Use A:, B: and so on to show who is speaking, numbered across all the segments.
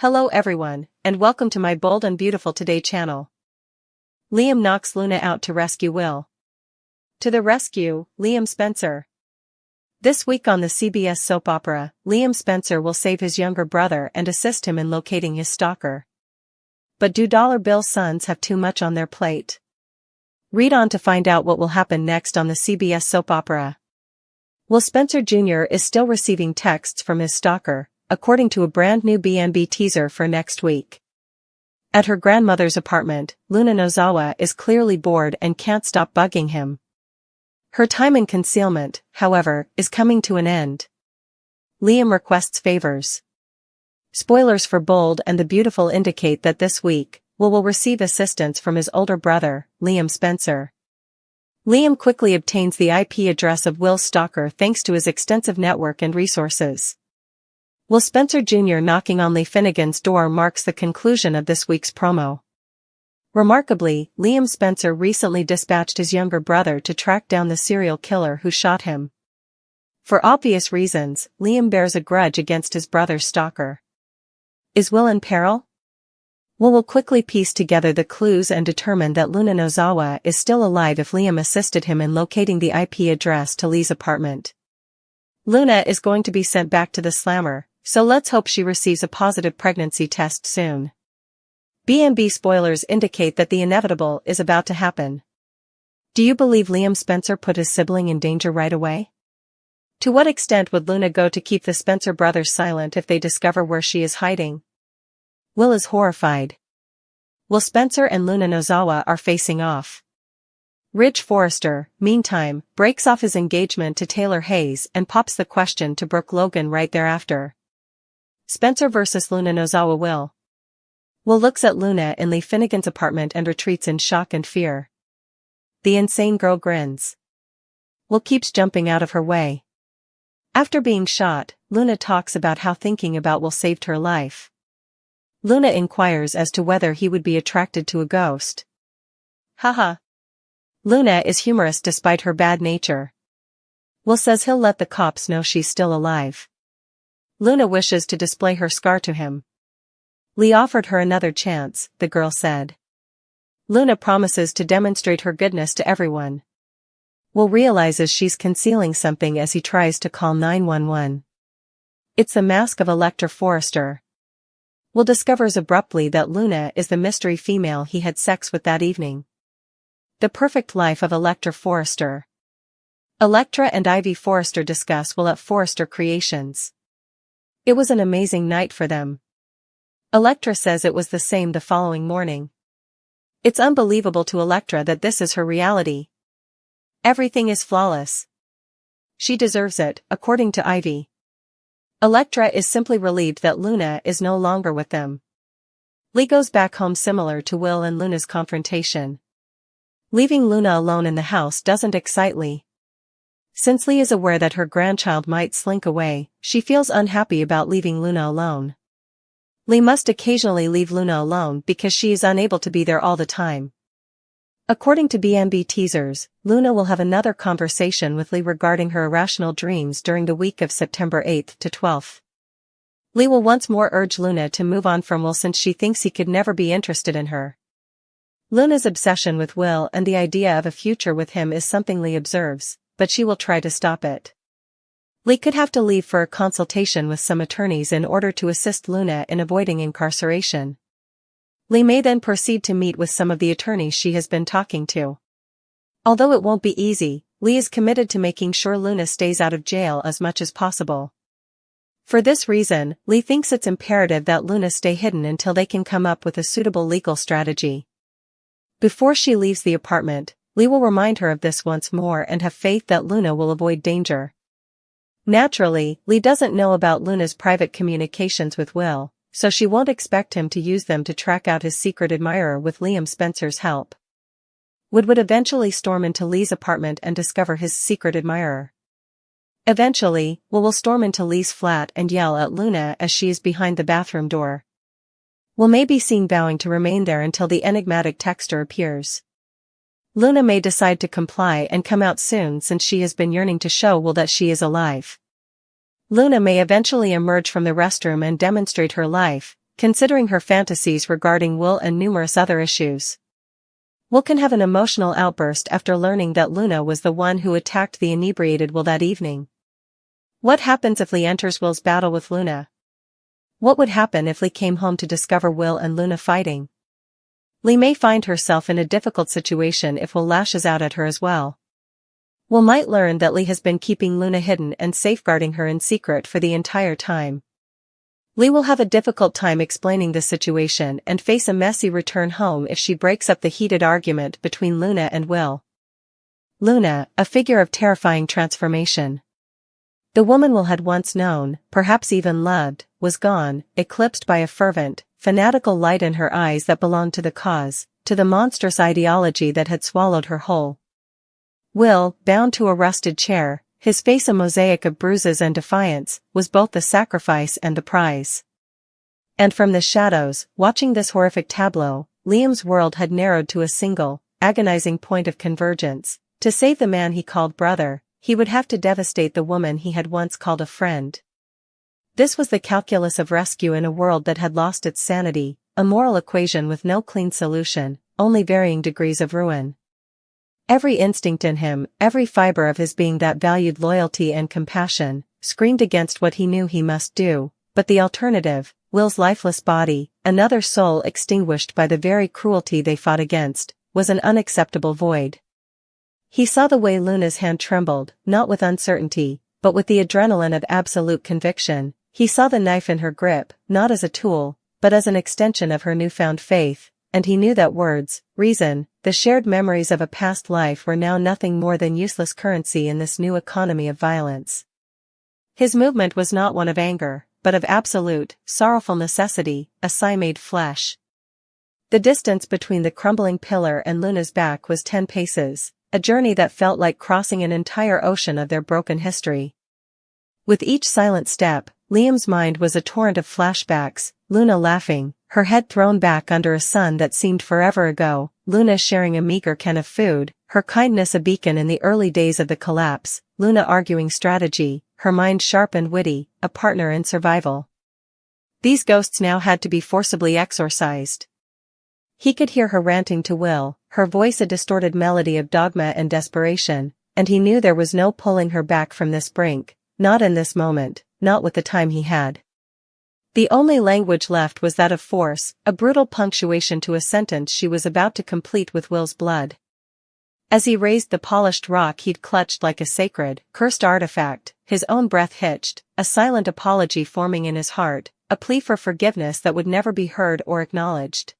A: Hello everyone, and welcome to my Bold and Beautiful Today channel. Liam knocks Luna out to rescue Will. To the rescue, Liam Spencer. This week on the CBS soap opera, Liam Spencer will save his younger brother and assist him in locating his stalker. But do Dollar Bill sons have too much on their plate? Read on to find out what will happen next on the CBS soap opera. Will Spencer Jr. is still receiving texts from his stalker, according to a brand new BNB teaser for next week. At her grandmother's apartment, Luna Nozawa is clearly bored and can't stop bugging him. Her time in concealment, however, is coming to an end. Liam requests favors. Spoilers for Bold and the Beautiful indicate that this week, Will receive assistance from his older brother, Liam Spencer. Liam quickly obtains the IP address of Will's stalker thanks to his extensive network and resources. Will Spencer Jr. knocking on Lee Finnegan's door marks the conclusion of this week's promo. Remarkably, Liam Spencer recently dispatched his younger brother to track down the serial killer who shot him. For obvious reasons, Liam bears a grudge against his brother's stalker. Is Will in peril? Will quickly piece together the clues and determine that Luna Nozawa is still alive if Liam assisted him in locating the IP address to Lee's apartment. Luna is going to be sent back to the slammer, so let's hope she receives a positive pregnancy test soon. BNB spoilers indicate that the inevitable is about to happen. Do you believe Liam Spencer put his sibling in danger right away? To what extent would Luna go to keep the Spencer brothers silent if they discover where she is hiding? Will is horrified. Will Spencer and Luna Nozawa are facing off. Ridge Forrester, meantime, breaks off his engagement to Taylor Hayes and pops the question to Brooke Logan right thereafter. Spencer vs. Luna Nozawa. Will looks at Luna in Lee Finnegan's apartment and retreats in shock and fear. The insane girl grins. Will keeps jumping out of her way. After being shot, Luna talks about how thinking about Will saved her life. Luna inquires as to whether he would be attracted to a ghost. Haha. Luna is humorous despite her bad nature. Will says he'll let the cops know she's still alive. Luna wishes to display her scar to him. Lee offered her another chance, the girl said. Luna promises to demonstrate her goodness to everyone. Will realizes she's concealing something as he tries to call 911. It's the mask of Electra Forrester. Will discovers abruptly that Luna is the mystery female he had sex with that evening. The perfect life of Electra Forrester. Electra and Ivy Forrester discuss Will at Forrester Creations. It was an amazing night for them. Electra says it was the same the following morning. It's unbelievable to Electra that this is her reality. Everything is flawless. She deserves it, according to Ivy. Electra is simply relieved that Luna is no longer with them. Lee goes back home similar to Will and Luna's confrontation. Leaving Luna alone in the house doesn't excite Lee. Since Lee is aware that her grandchild might slink away, she feels unhappy about leaving Luna alone. Lee must occasionally leave Luna alone because she is unable to be there all the time. According to BNB teasers, Luna will have another conversation with Lee regarding her irrational dreams during the week of September 8th to 12th. Lee will once more urge Luna to move on from Will since she thinks he could never be interested in her. Luna's obsession with Will and the idea of a future with him is something Lee observes, but she will try to stop it. Lee could have to leave for a consultation with some attorneys in order to assist Luna in avoiding incarceration. Lee may then proceed to meet with some of the attorneys she has been talking to. Although it won't be easy, Lee is committed to making sure Luna stays out of jail as much as possible. For this reason, Lee thinks it's imperative that Luna stay hidden until they can come up with a suitable legal strategy. Before she leaves the apartment, Lee will remind her of this once more and have faith that Luna will avoid danger. Naturally, Lee doesn't know about Luna's private communications with Will, so she won't expect him to use them to track out his secret admirer with Liam Spencer's help. Would eventually storm into Lee's apartment and discover his secret admirer. Eventually, Will storm into Lee's flat and yell at Luna as she is behind the bathroom door. Will may be seen vowing to remain there until the enigmatic texter appears. Luna may decide to comply and come out soon since she has been yearning to show Will that she is alive. Luna may eventually emerge from the restroom and demonstrate her life, considering her fantasies regarding Will and numerous other issues. Will can have an emotional outburst after learning that Luna was the one who attacked the inebriated Will that evening. What happens if Lee enters Will's battle with Luna? What would happen if Lee came home to discover Will and Luna fighting? Lee may find herself in a difficult situation if Will lashes out at her as well. Will might learn that Lee has been keeping Luna hidden and safeguarding her in secret for the entire time. Lee will have a difficult time explaining the situation and face a messy return home if she breaks up the heated argument between Luna and Will. Luna, a figure of terrifying transformation. The woman Will had once known, perhaps even loved, was gone, eclipsed by a fervent, fanatical light in her eyes that belonged to the cause, to the monstrous ideology that had swallowed her whole. Will, bound to a rusted chair, his face a mosaic of bruises and defiance, was both the sacrifice and the prize. And from the shadows, watching this horrific tableau, Liam's world had narrowed to a single, agonizing point of convergence. To save the man he called brother, he would have to devastate the woman he had once called a friend. This was the calculus of rescue in a world that had lost its sanity, a moral equation with no clean solution, only varying degrees of ruin. Every instinct in him, every fiber of his being that valued loyalty and compassion, screamed against what he knew he must do, but the alternative, Will's lifeless body, another soul extinguished by the very cruelty they fought against, was an unacceptable void. He saw the way Luna's hand trembled, not with uncertainty, but with the adrenaline of absolute conviction. He saw the knife in her grip, not as a tool, but as an extension of her newfound faith, and he knew that words, reason, the shared memories of a past life were now nothing more than useless currency in this new economy of violence. His movement was not one of anger, but of absolute, sorrowful necessity, a sigh made flesh. The distance between the crumbling pillar and Luna's back was 10 paces, a journey that felt like crossing an entire ocean of their broken history. With each silent step, Liam's mind was a torrent of flashbacks, Luna laughing, her head thrown back under a sun that seemed forever ago, Luna sharing a meager can of food, her kindness a beacon in the early days of the collapse, Luna arguing strategy, her mind sharp and witty, a partner in survival. These ghosts now had to be forcibly exorcised. He could hear her ranting to Will, her voice a distorted melody of dogma and desperation, and he knew there was no pulling her back from this brink, not in this moment, not with the time he had. The only language left was that of force, a brutal punctuation to a sentence she was about to complete with Will's blood. As he raised the polished rock he'd clutched like a sacred, cursed artifact, his own breath hitched, a silent apology forming in his heart, a plea for forgiveness that would never be heard or acknowledged.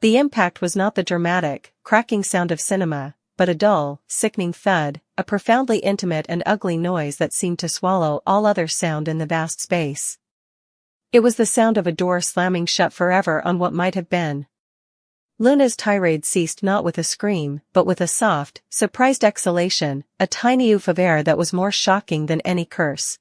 A: The impact was not the dramatic, cracking sound of cinema, but a dull, sickening thud, a profoundly intimate and ugly noise that seemed to swallow all other sound in the vast space. It was the sound of a door slamming shut forever on what might have been. Luna's tirade ceased not with a scream, but with a soft, surprised exhalation, a tiny oof of air that was more shocking than any curse.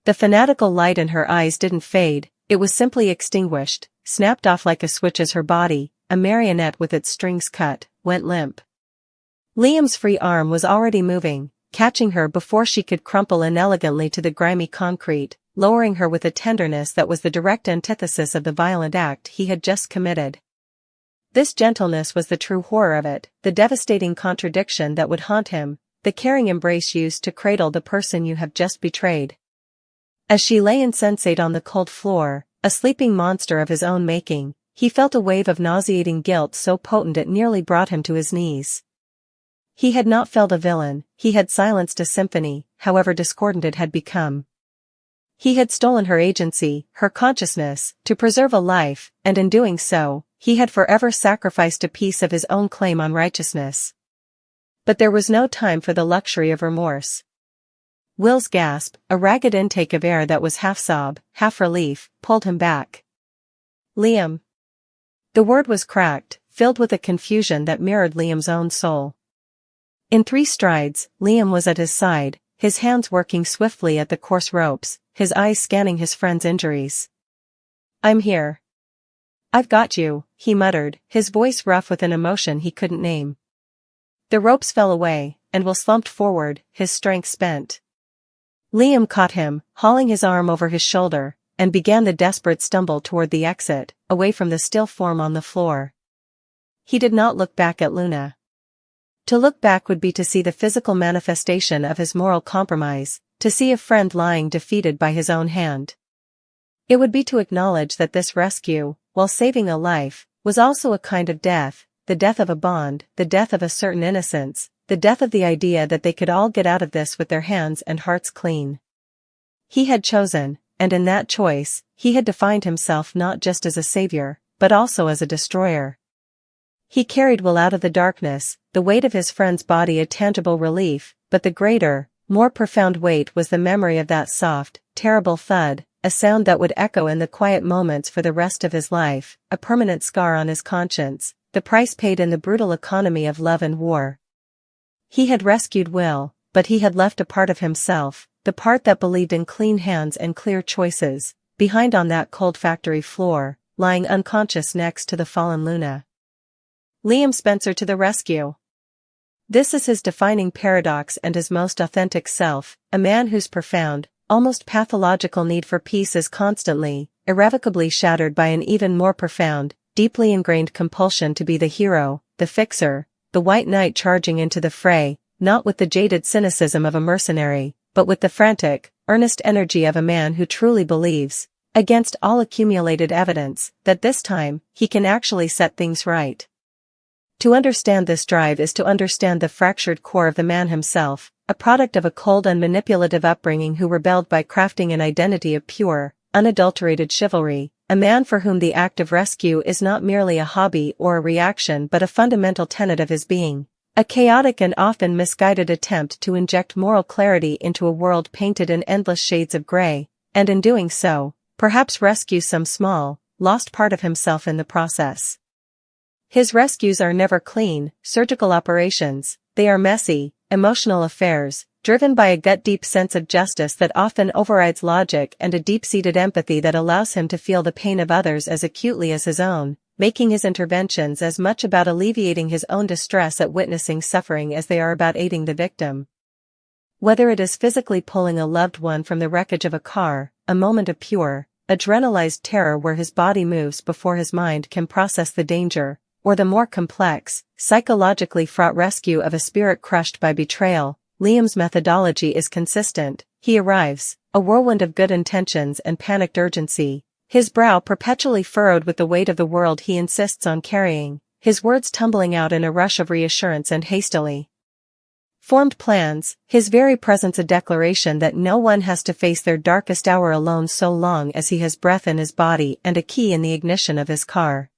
A: The fanatical light in her eyes didn't fade, it was simply extinguished, snapped off like a switch as her body, a marionette with its strings cut, went limp. Liam's free arm was already moving, catching her before she could crumple inelegantly to the grimy concrete, lowering her with a tenderness that was the direct antithesis of the violent act he had just committed. This gentleness was the true horror of it, the devastating contradiction that would haunt him, the caring embrace used to cradle the person you have just betrayed. As she lay insensate on the cold floor, a sleeping monster of his own making, he felt a wave of nauseating guilt so potent it nearly brought him to his knees. He had not felled a villain, he had silenced a symphony, however discordant it had become. He had stolen her agency, her consciousness, to preserve a life, and in doing so, he had forever sacrificed a piece of his own claim on righteousness. But there was no time for the luxury of remorse. Will's gasp, a ragged intake of air that was half sob, half relief, pulled him back. Liam. The word was cracked, filled with a confusion that mirrored Liam's own soul. In 3 strides, Liam was at his side, his hands working swiftly at the coarse ropes, his eyes scanning his friend's injuries. "I'm here. I've got you," he muttered, his voice rough with an emotion he couldn't name. The ropes fell away, and Will slumped forward, his strength spent. Liam caught him, hauling his arm over his shoulder, and began the desperate stumble toward the exit, away from the still form on the floor. He did not look back at Luna. To look back would be to see the physical manifestation of his moral compromise, to see a friend lying defeated by his own hand. It would be to acknowledge that this rescue, while saving a life, was also a kind of death, the death of a bond, the death of a certain innocence, the death of the idea that they could all get out of this with their hands and hearts clean. He had chosen, and in that choice, he had defined himself not just as a savior, but also as a destroyer. He carried Will out of the darkness, the weight of his friend's body a tangible relief, but the greater, more profound weight was the memory of that soft, terrible thud, a sound that would echo in the quiet moments for the rest of his life, a permanent scar on his conscience, the price paid in the brutal economy of love and war. He had rescued Will, but he had left a part of himself, the part that believed in clean hands and clear choices, behind on that cold factory floor, lying unconscious next to the fallen Luna. Liam Spencer to the rescue. This is his defining paradox and his most authentic self, a man whose profound, almost pathological need for peace is constantly, irrevocably shattered by an even more profound, deeply ingrained compulsion to be the hero, the fixer, the white knight charging into the fray, not with the jaded cynicism of a mercenary, but with the frantic, earnest energy of a man who truly believes, against all accumulated evidence, that this time, he can actually set things right. To understand this drive is to understand the fractured core of the man himself, a product of a cold and manipulative upbringing who rebelled by crafting an identity of pure, unadulterated chivalry, a man for whom the act of rescue is not merely a hobby or a reaction but a fundamental tenet of his being, a chaotic and often misguided attempt to inject moral clarity into a world painted in endless shades of gray, and in doing so, perhaps rescue some small, lost part of himself in the process. His rescues are never clean, surgical operations, they are messy, emotional affairs, driven by a gut-deep sense of justice that often overrides logic and a deep-seated empathy that allows him to feel the pain of others as acutely as his own, making his interventions as much about alleviating his own distress at witnessing suffering as they are about aiding the victim. Whether it is physically pulling a loved one from the wreckage of a car, a moment of pure, adrenalized terror where his body moves before his mind can process the danger, or the more complex, psychologically fraught rescue of a spirit crushed by betrayal, Liam's methodology is consistent. He arrives, a whirlwind of good intentions and panicked urgency, his brow perpetually furrowed with the weight of the world he insists on carrying, his words tumbling out in a rush of reassurance and hastily formed plans, his very presence a declaration that no one has to face their darkest hour alone so long as he has breath in his body and a key in the ignition of his car.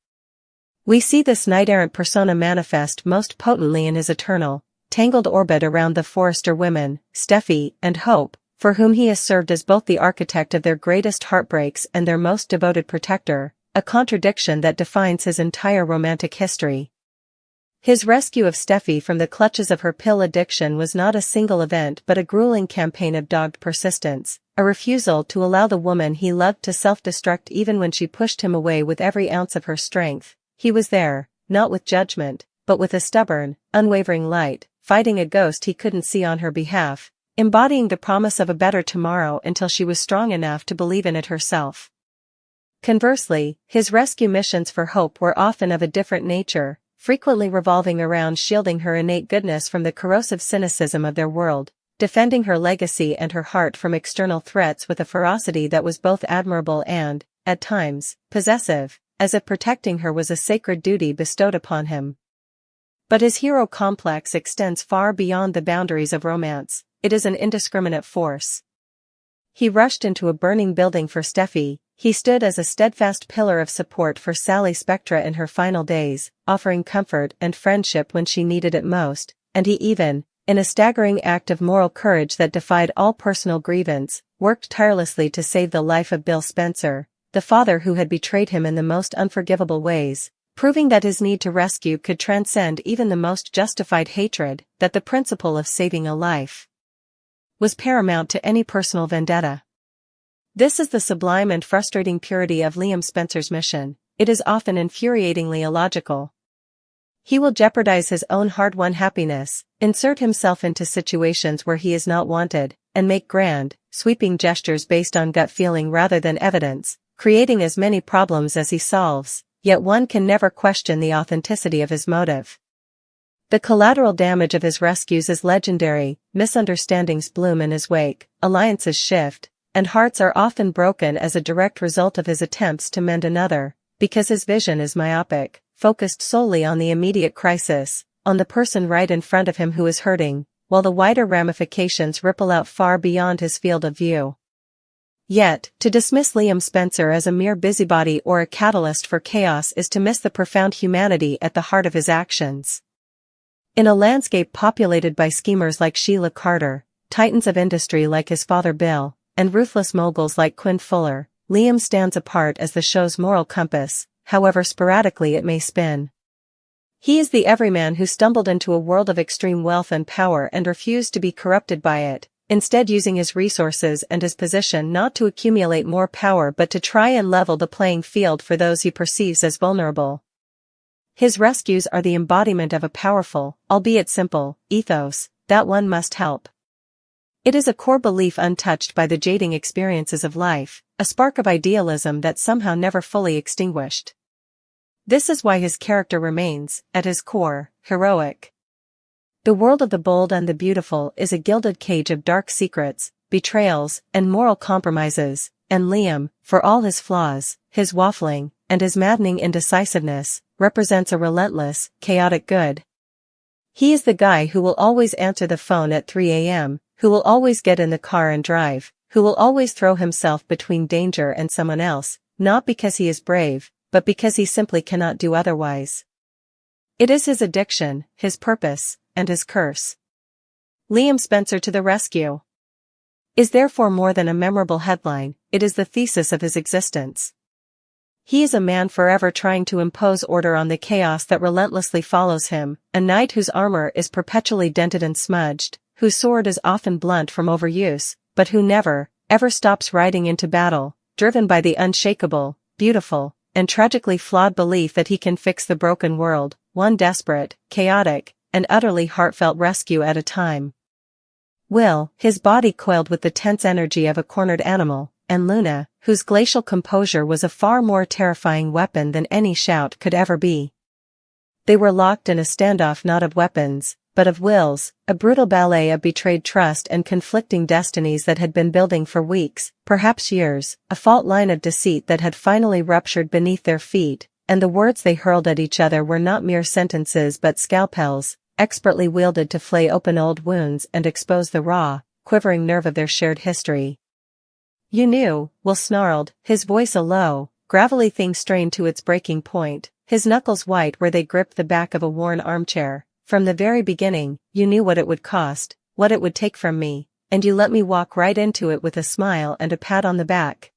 A: We see this knight-errant persona manifest most potently in his eternal, tangled orbit around the Forrester women, Steffi and Hope, for whom he has served as both the architect of their greatest heartbreaks and their most devoted protector, a contradiction that defines his entire romantic history. His rescue of Steffi from the clutches of her pill addiction was not a single event but a grueling campaign of dogged persistence, a refusal to allow the woman he loved to self-destruct even when she pushed him away with every ounce of her strength. He was there, not with judgment, but with a stubborn, unwavering light, fighting a ghost he couldn't see on her behalf, embodying the promise of a better tomorrow until she was strong enough to believe in it herself. Conversely, his rescue missions for Hope were often of a different nature, frequently revolving around shielding her innate goodness from the corrosive cynicism of their world, defending her legacy and her heart from external threats with a ferocity that was both admirable and, at times, possessive, as if protecting her was a sacred duty bestowed upon him. But his hero complex extends far beyond the boundaries of romance, it is an indiscriminate force. He rushed into a burning building for Steffi, he stood as a steadfast pillar of support for Sally Spectra in her final days, offering comfort and friendship when she needed it most, and he even, in a staggering act of moral courage that defied all personal grievance, worked tirelessly to save the life of Bill Spencer, the father who had betrayed him in the most unforgivable ways, proving that his need to rescue could transcend even the most justified hatred, that the principle of saving a life was paramount to any personal vendetta. This is the sublime and frustrating purity of Liam Spencer's mission. It is often infuriatingly illogical. He will jeopardize his own hard-won happiness, insert himself into situations where he is not wanted, and make grand, sweeping gestures based on gut feeling rather than evidence, creating as many problems as he solves, yet one can never question the authenticity of his motive. The collateral damage of his rescues is legendary, misunderstandings bloom in his wake, alliances shift, and hearts are often broken as a direct result of his attempts to mend another, because his vision is myopic, focused solely on the immediate crisis, on the person right in front of him who is hurting, while the wider ramifications ripple out far beyond his field of view. Yet, to dismiss Liam Spencer as a mere busybody or a catalyst for chaos is to miss the profound humanity at the heart of his actions. In a landscape populated by schemers like Sheila Carter, titans of industry like his father Bill, and ruthless moguls like Quinn Fuller, Liam stands apart as the show's moral compass, however sporadically it may spin. He is the everyman who stumbled into a world of extreme wealth and power and refused to be corrupted by it, instead using his resources and his position not to accumulate more power but to try and level the playing field for those he perceives as vulnerable. His rescues are the embodiment of a powerful, albeit simple, ethos, that one must help. It is a core belief untouched by the jading experiences of life, a spark of idealism that somehow never fully extinguished. This is why his character remains, at his core, heroic. The world of the bold and the beautiful is a gilded cage of dark secrets, betrayals, and moral compromises, and Liam, for all his flaws, his waffling, and his maddening indecisiveness, represents a relentless, chaotic good. He is the guy who will always answer the phone at 3 a.m., who will always get in the car and drive, who will always throw himself between danger and someone else, not because he is brave, but because he simply cannot do otherwise. It is his addiction, his purpose, and his curse. Liam Spencer to the rescue is therefore more than a memorable headline, it is the thesis of his existence. He is a man forever trying to impose order on the chaos that relentlessly follows him, a knight whose armor is perpetually dented and smudged, whose sword is often blunt from overuse, but who never, ever stops riding into battle, driven by the unshakable, beautiful, and tragically flawed belief that he can fix the broken world, one desperate, chaotic, and utterly heartfelt rescue at a time. Will, his body coiled with the tense energy of a cornered animal, and Luna, whose glacial composure was a far more terrifying weapon than any shout could ever be. They were locked in a standoff not of weapons, but of wills, a brutal ballet of betrayed trust and conflicting destinies that had been building for weeks, perhaps years, a fault line of deceit that had finally ruptured beneath their feet, and the words they hurled at each other were not mere sentences but scalpels, expertly wielded to flay open old wounds and expose the raw, quivering nerve of their shared history. "You knew," Will snarled, his voice a low, gravelly thing strained to its breaking point, his knuckles white where they gripped the back of a worn armchair. "From the very beginning, you knew what it would cost, what it would take from me, and you let me walk right into it with a smile and a pat on the back."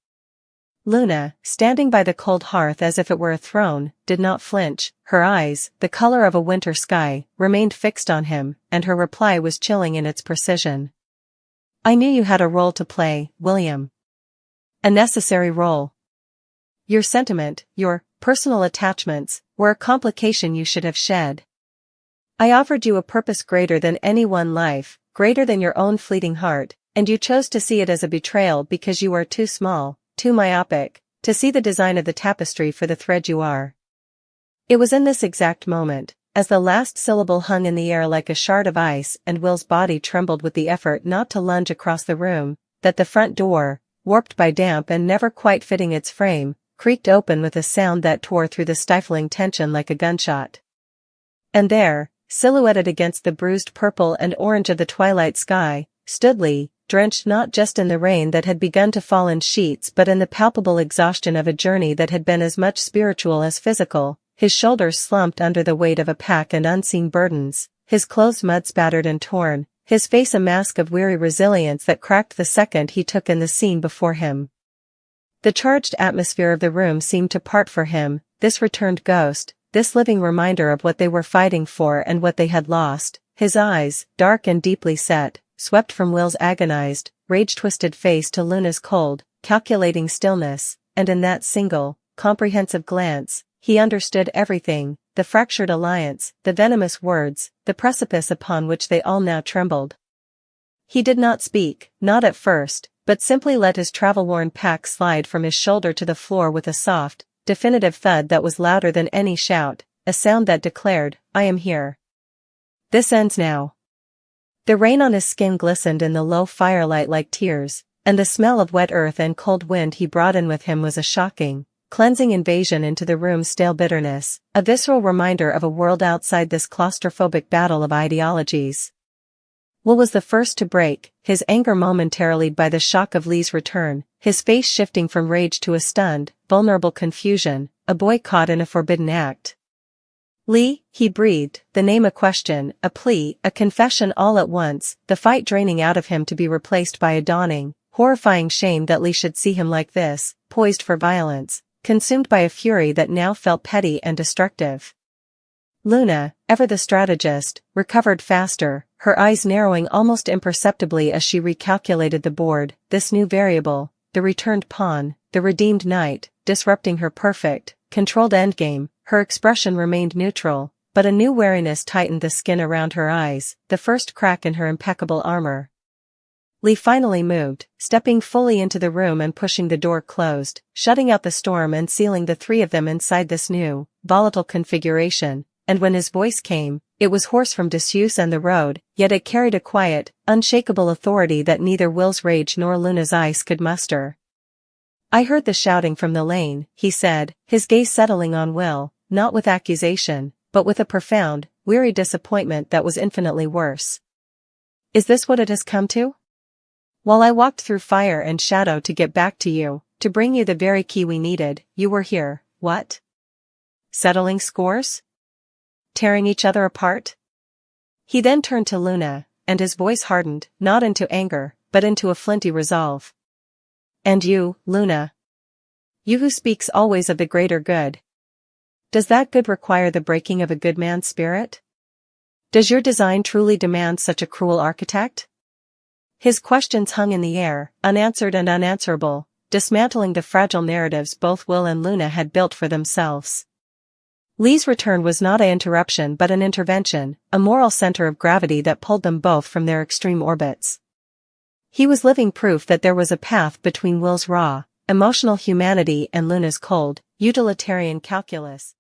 A: Luna, standing by the cold hearth as if it were a throne, did not flinch, her eyes, the color of a winter sky, remained fixed on him, and her reply was chilling in its precision. "I knew you had a role to play, William. A necessary role. Your sentiment, your personal attachments, were a complication you should have shed. I offered you a purpose greater than any one life, greater than your own fleeting heart, and you chose to see it as a betrayal because you are too small, too myopic, to see the design of the tapestry for the thread you are." It was in this exact moment, as the last syllable hung in the air like a shard of ice and Will's body trembled with the effort not to lunge across the room, that the front door, warped by damp and never quite fitting its frame, creaked open with a sound that tore through the stifling tension like a gunshot. And there, silhouetted against the bruised purple and orange of the twilight sky, stood Lee, drenched not just in the rain that had begun to fall in sheets but in the palpable exhaustion of a journey that had been as much spiritual as physical, his shoulders slumped under the weight of a pack and unseen burdens, his clothes mud-spattered and torn, his face a mask of weary resilience that cracked the second he took in the scene before him. The charged atmosphere of the room seemed to part for him, this returned ghost, this living reminder of what they were fighting for and what they had lost. His eyes, dark and deeply set, swept from Will's agonized, rage-twisted face to Luna's cold, calculating stillness, and in that single, comprehensive glance, he understood everything, the fractured alliance, the venomous words, the precipice upon which they all now trembled. He did not speak, not at first, but simply let his travel-worn pack slide from his shoulder to the floor with a soft, definitive thud that was louder than any shout, a sound that declared, "I am here. This ends now." The rain on his skin glistened in the low firelight like tears, and the smell of wet earth and cold wind he brought in with him was a shocking, cleansing invasion into the room's stale bitterness, a visceral reminder of a world outside this claustrophobic battle of ideologies. Will was the first to break, his anger momentarily by the shock of Lee's return, his face shifting from rage to a stunned, vulnerable confusion, a boy caught in a forbidden act. "Lee," he breathed, the name a question, a plea, a confession all at once, the fight draining out of him to be replaced by a dawning, horrifying shame that Lee should see him like this, poised for violence, consumed by a fury that now felt petty and destructive. Luna, ever the strategist, recovered faster, her eyes narrowing almost imperceptibly as she recalculated the board, this new variable, the returned pawn, the redeemed knight, disrupting her perfect, controlled endgame. Her expression remained neutral, but a new wariness tightened the skin around her eyes, the first crack in her impeccable armor. Lee finally moved, stepping fully into the room and pushing the door closed, shutting out the storm and sealing the three of them inside this new, volatile configuration, and when his voice came, it was hoarse from disuse and the road, yet it carried a quiet, unshakable authority that neither Will's rage nor Luna's ice could muster. "I heard the shouting from the lane," he said, his gaze settling on Will, not with accusation, but with a profound, weary disappointment that was infinitely worse. "Is this what it has come to? While I walked through fire and shadow to get back to you, to bring you the very key we needed, you were here, what? Settling scores? Tearing each other apart?" He then turned to Luna, and his voice hardened, not into anger, but into a flinty resolve. "And you, Luna? You who speaks always of the greater good. Does that good require the breaking of a good man's spirit? Does your design truly demand such a cruel architect?" His questions hung in the air, unanswered and unanswerable, dismantling the fragile narratives both Will and Luna had built for themselves. Lee's return was not an interruption but an intervention, a moral center of gravity that pulled them both from their extreme orbits. He was living proof that there was a path between Will's raw, emotional humanity and Luna's cold, utilitarian calculus.